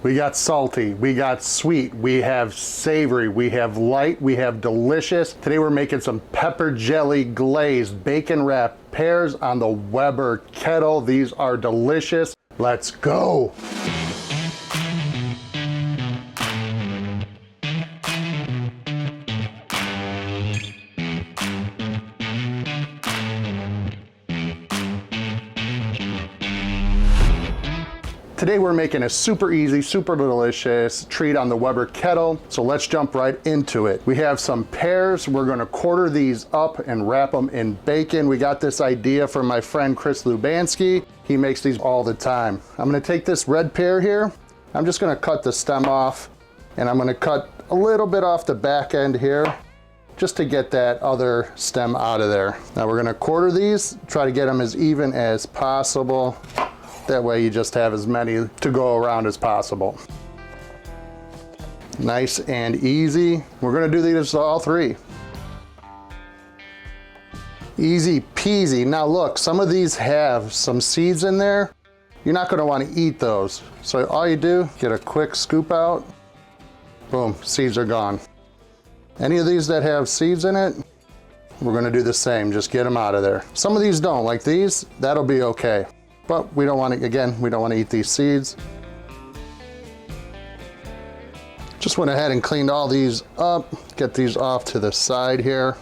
We got salty, we got sweet, we have savory, we have light, we have delicious. Today we're making some pepper jelly glazed bacon wrapped pears on the Weber kettle. These are delicious. Let's go. Today we're making a super easy, super delicious treat on the Weber kettle, so let's jump right into it. We have some pears. We're gonna quarter these up and wrap them in bacon. We got this idea from my friend Chris Lubanski. He makes these all the time. I'm gonna take this red pear here. I'm just gonna cut the stem off, and I'm gonna cut a little bit off the back end here, just to get that other stem out of there. Now we're gonna quarter these, try to get them as even as possible. That way you just have as many to go around as possible. Nice and easy. We're gonna do these all three. Easy peasy. Now look, some of these have some seeds in there. You're not gonna wanna eat those. So all you do, get a quick scoop out. Boom, seeds are gone. Any of these that have seeds in it, we're gonna do the same, just get them out of there. Some of these don't, like these, that'll be okay. But we don't want to, again, we don't want to eat these seeds. Just went ahead and cleaned all these up, get these off to the side here.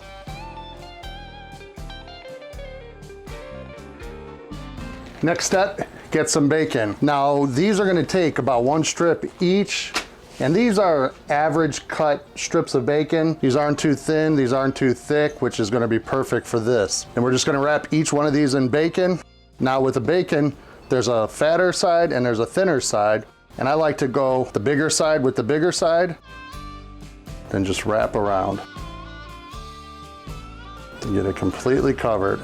Next step, get some bacon. Now, these are gonna take about 1 strip each, and these are average cut strips of bacon. These aren't too thin, these aren't too thick, which is gonna be perfect for this. And we're just gonna wrap each one of these in bacon. Now with the bacon, there's a fatter side and there's a thinner side. And I like to go the bigger side with the bigger side, then just wrap around to get it completely covered.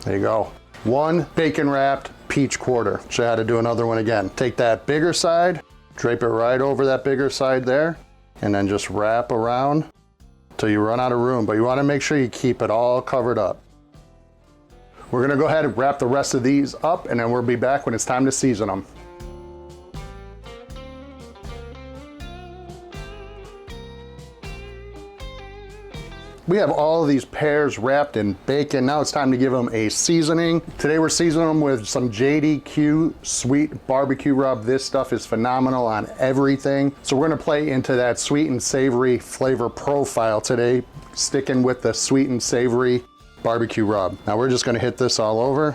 There you go. 1 bacon wrapped peach quarter. Show you how to do another one again. Take that bigger side, drape it right over that bigger side there, and then just wrap around till you run out of room. But you want to make sure you keep it all covered up. We're gonna go ahead and wrap the rest of these up, and then we'll be back when it's time to season them. We have all of these pears wrapped in bacon. Now it's time to give them a seasoning. Today we're seasoning them with some JDQ Sweet Barbecue Rub. This stuff is phenomenal on everything. So we're gonna play into that sweet and savory flavor profile today, sticking with the sweet and savory barbecue rub. Now we're just gonna hit this all over.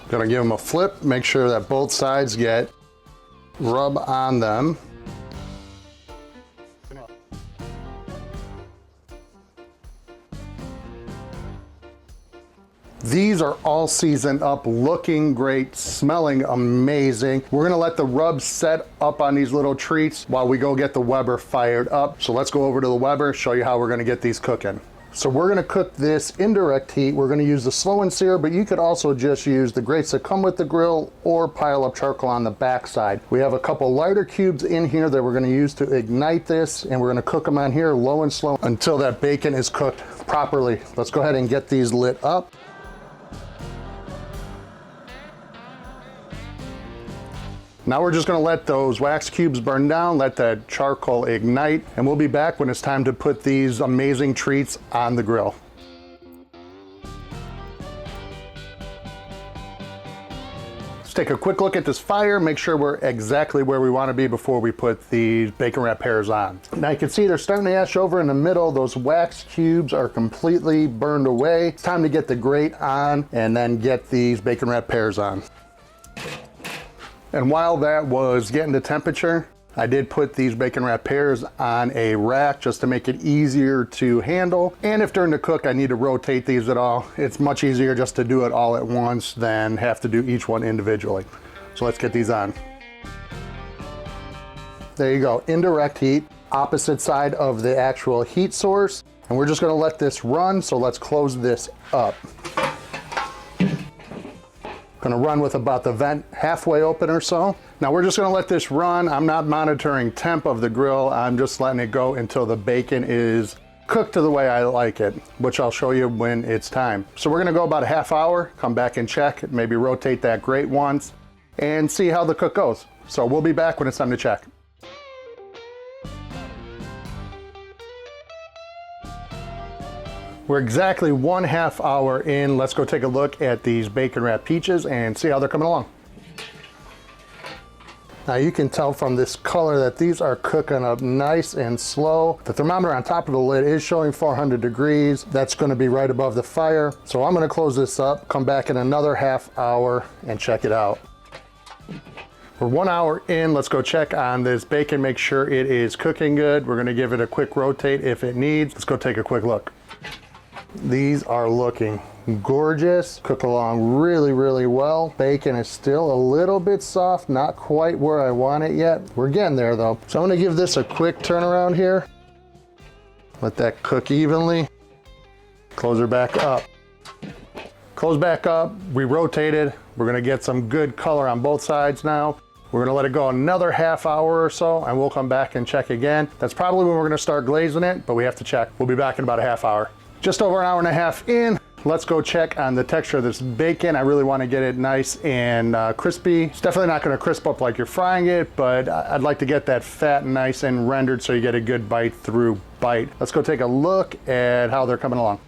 Gonna give them a flip, make sure that both sides get rub on them. These are all seasoned up, looking great, smelling amazing. We're gonna let the rub set up on these little treats while we go get the Weber fired up. So let's go over to the Weber, show you how we're gonna get these cooking. So we're gonna cook this indirect heat. We're gonna use the slow and sear, but you could also just use the grates that come with the grill or pile up charcoal on the backside. We have a couple lighter cubes in here that we're gonna use to ignite this, and we're gonna cook them on here low and slow until that bacon is cooked properly. Let's go ahead and get these lit up. Now we're just gonna let those wax cubes burn down, let that charcoal ignite, and we'll be back when it's time to put these amazing treats on the grill. Let's take a quick look at this fire, make sure we're exactly where we wanna be before we put these bacon wrap pears on. Now you can see they're starting to ash over in the middle. Those wax cubes are completely burned away. It's time to get the grate on and then get these bacon wrap pears on. And while that was getting the temperature, I did put these bacon wrap pears on a rack just to make it easier to handle. And if during the cook I need to rotate these at all, it's much easier just to do it all at once than have to do each one individually. So let's get these on. There you go, indirect heat, opposite side of the actual heat source. And we're just gonna let this run, so let's close this up. Gonna run with about the vent halfway open or so. Now we're just gonna let this run. I'm not monitoring temp of the grill. I'm just letting it go until the bacon is cooked to the way I like it, which I'll show you when it's time. So we're gonna go about a half hour, come back and check, maybe rotate that grate once, and see how the cook goes. So we'll be back when it's time to check. We're exactly 1/2 hour in. Let's go take a look at these bacon wrapped peaches and see how they're coming along. Now you can tell from this color that these are cooking up nice and slow. The thermometer on top of the lid is showing 400 degrees. That's gonna be right above the fire. So I'm gonna close this up, come back in another half hour and check it out. We're 1 hour in. Let's go check on this bacon, make sure it is cooking good. We're gonna give it a quick rotate if it needs. Let's go take a quick look. These are looking gorgeous, cook along really, really well. Bacon is still a little bit soft, not quite where I want it yet. We're getting there though. So I'm gonna give this a quick turnaround here. Let that cook evenly. Close her back up. Close back up, we rotated. We're gonna get some good color on both sides now. We're gonna let it go another half hour or so and we'll come back and check again. That's probably when we're gonna start glazing it, but we have to check. We'll be back in about a half hour. Just over an hour and a half in, let's go check on the texture of this bacon. I really want to get it nice and crispy. It's definitely not going to crisp up like you're frying it, but I'd like to get that fat nice and rendered so you get a good bite through bite. Let's go take a look at how they're coming along.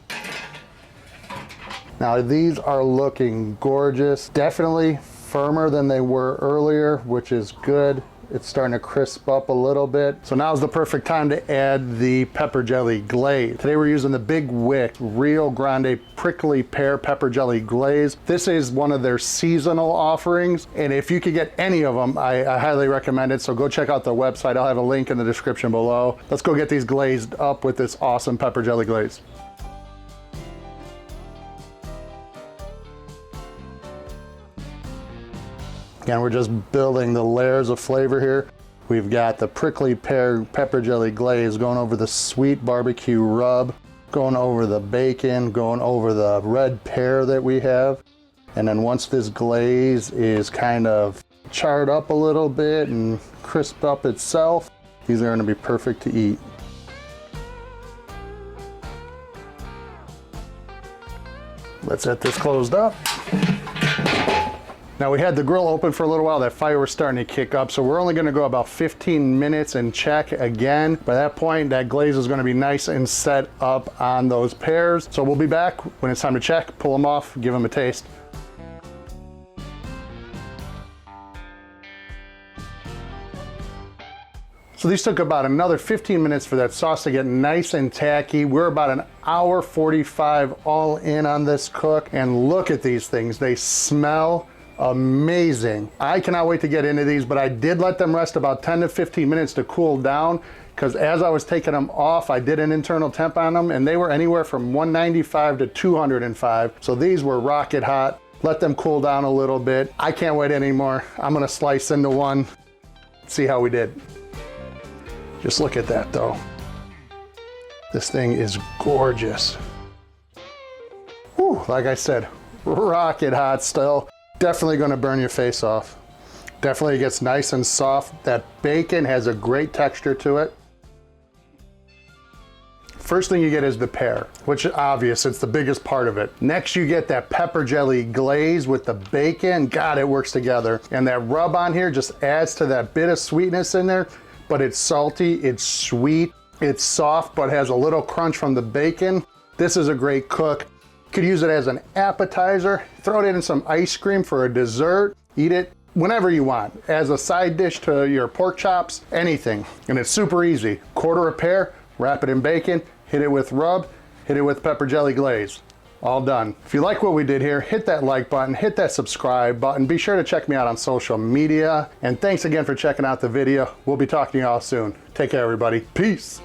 Now these are looking gorgeous. Definitely firmer than they were earlier, which is good. It's starting to crisp up a little bit. So now's the perfect time to add the pepper jelly glaze. Today we're using the big Wick real Grande prickly pear pepper jelly glaze. This is one of their seasonal offerings, and if you could get any of them, I highly recommend it. So go check out their website. I'll have a link in the description below. Let's go get these glazed up with this awesome pepper jelly glaze. Again, we're just building the layers of flavor here. We've got the prickly pear pepper jelly glaze going over the sweet barbecue rub, going over the bacon, going over the red pear that we have. And then once this glaze is kind of charred up a little bit and crisped up itself, these are gonna be perfect to eat. Let's get this closed up. Now we had the grill open for a little while, that fire was starting to kick up, so we're only gonna go about 15 minutes and check again. By that point, that glaze is gonna be nice and set up on those pears. So we'll be back when it's time to check, pull them off, give them a taste. So these took about another 15 minutes for that sauce to get nice and tacky. We're about an hour 45 all in on this cook, and look at these things, they smell amazing. I cannot wait to get into these, but I did let them rest about 10 to 15 minutes to cool down, because as I was taking them off, I did an internal temp on them, and they were anywhere from 195 to 205. So these were rocket hot. Let them cool down a little bit. I can't wait anymore. I'm gonna slice into one, see how we did. Just look at that though. This thing is gorgeous. Whew, like I said, rocket hot still. Definitely gonna burn your face off. Definitely gets nice and soft. That bacon has a great texture to it. First thing you get is the pear, which is obvious, it's the biggest part of it. Next you get that pepper jelly glaze with the bacon. God, it works together. And that rub on here just adds to that bit of sweetness in there, but it's salty, it's sweet, it's soft, but has a little crunch from the bacon. This is a great cook. Could use it as an appetizer, throw it in some ice cream for a dessert, eat it whenever you want, as a side dish to your pork chops, anything. And it's super easy. Quarter a pear, wrap it in bacon, hit it with rub, hit it with pepper jelly glaze. All done. If you like what we did here, hit that like button, hit that subscribe button. Be sure to check me out on social media. And thanks again for checking out the video. We'll be talking to you all soon. Take care, everybody. Peace.